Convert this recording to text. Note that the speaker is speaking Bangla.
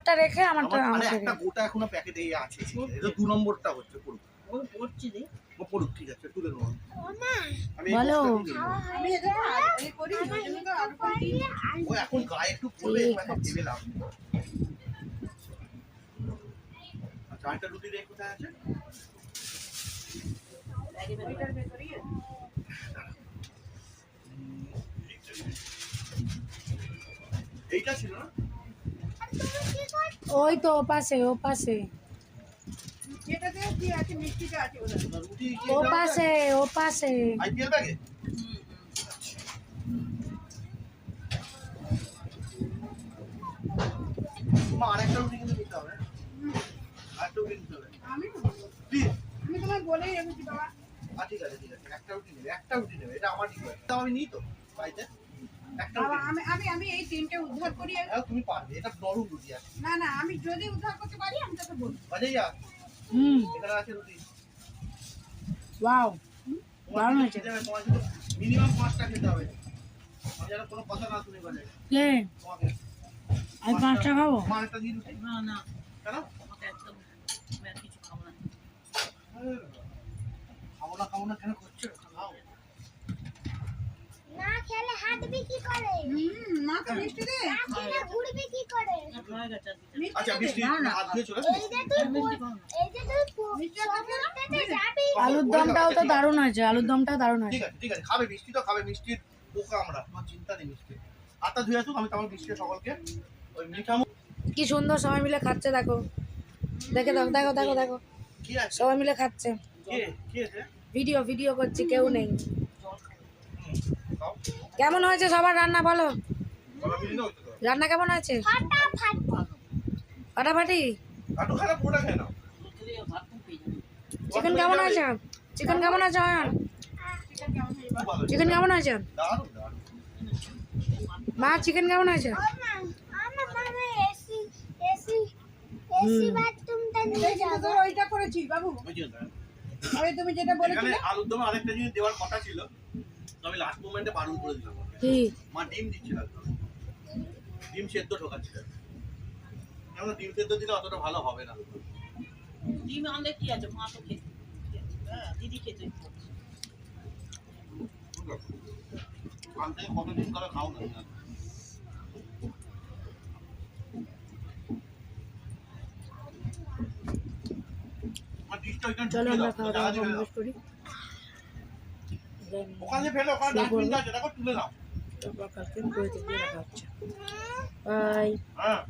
টা রেখে আমারটা মানে একটা গোটা এখনো প্যাকেটে আছে, এটা 2 নম্বরটা হচ্ছে পুরো ও পড়ছি রে ও পড়ুক, ঠিক আছে তুলে নেব আমি। বলো আমি এটা এই করি ওই জন্য তো আর করি ও এখন গায়ে একটু পড়বে, একটু ভেবে লাভ নেই। আচ্ছা একটা রুটি রে কোথায় আছে? ওইটার ভেতরেই আছে। এইটা ছিল না? ওই তো ও পাশে যেটাতে কি আছে মিষ্টিটা আছে ওটা রুটি কি ও পাশে আইপিএল ব্যাগে? মা আরেকটা রুটি কিন্তু নিতে হবে, আরেকটা রুটি নিতে হবে আমি প্লিজ। আমি তোমায় বলেই রেখেছি বাবা। ঠিক আছে ঠিক আছে, একটা রুটি নেবে, এটা আমার রিকোয়েস্ট। তাও আমি নিই তো বাড়িতে একটা বাবা রুটি। আমি আমি এই তিনটে উদ্ধার করি তুমি পারবে, এটা নরম রুটি আছে। না না আমি যদি উদ্ধার করতে পারি আমি তোকে বলবো বাজাইয়া হুম এখানে আছে রুটি। ওয়াও তোমার দারুণ কিন্তু হয়েছে। খেতে হবে, তোমার কিন্তু মিনিমাম 5টা খেতে হবে। আমি যেন কোনো কথা না শুনি বাজাই কে তোমাকে। আমি 5টা খাবো? আমার একটা দিয়ে রুটি। না না কেন? আমাকে একদম আমি আর কিছু খাবো না খাবো না কেন করছো? খাও। না খেলে হাঁটবি কি করে? মা তো মিষ্টি দে না খেলে ঘুরবি কি করে? হয়ে গেছে আচ্ছা মিষ্টি হাত দিয়ে চলে এই যে তুই সমুদ্রেতে যাবি। আলুর দমটাও তো দারুণ হয়েছে, আলুর দমটাও দারুণ হয়েছে। ঠিক আছে খাবে মিষ্টি তো খাবে, মিষ্টির পোকা আমরা, তোমার চিন্তা নেই মিষ্টি। আটা ধুয়ে আসুক, আমি তোমার মিষ্টি সকলকে ওই মিঠা কি সুন্দর সবাই মিলে খাচ্ছে, দেখো দেখে দাও, দেখো দেখো দেখো কি আছে সবাই মিলে খাচ্ছে। কি আছে ভিডিও করছি, কেউ নেই। খাও কেমন হয়েছে সবার রান্না বলো? বাবা মিলি দাও তো রান্না কেমন হয়েছে? ফাটাফাটি। ফাটাফাটি। আটু খারাপ পুরোটা খেয়ে নাও। ভাত পেয়ে যাবে চিকেন কেমন হয়েছে? চিকেন কেমন হয়েছে অয়ন? খুব ভালো। চিকেন কেমন হয়েছে দারুণ দারুণ। মা? চিকেন কেমন হয়েছে? আমার মামা এসি বাথরুমটা নিয়ে যাবো। ওইটা করেছি বাবু ওই যে ওই তুমি যেটা এখানে বলেছিলে আলুর দমে আরেকটা জিনিস দেওয়ার কথা ছিল, তো আমি লাস্ট মোমেন্টে বারণ করে দিলাম। কি? মা ডিম দিচ্ছিল একদম, ডিম সেদ্ধ ঢোকাচ্ছিল। কেন ডিম সেদ্ধ দিলে অতটা ভালো হবে না। ডিম আনলে কি আছে মা তো খেতে হ্যাঁ দিদি খেতে আনতে কতদিন করে খাও না। আর ডিশটা ওইখানে চলো ঢুকিয়ে আমরা দাও, খাওয়া দাওয়া জায়গা দিয়ে কমপ্লিট করি। ওখানে ফেলো, ওখানে শুয়ে পড়বো। ডাস্টবিনটা আছে দেখো, তুলে নাও। তারপর কালকে করে দিয়ে রাখা হচ্ছে। বাই। হ্যাঁ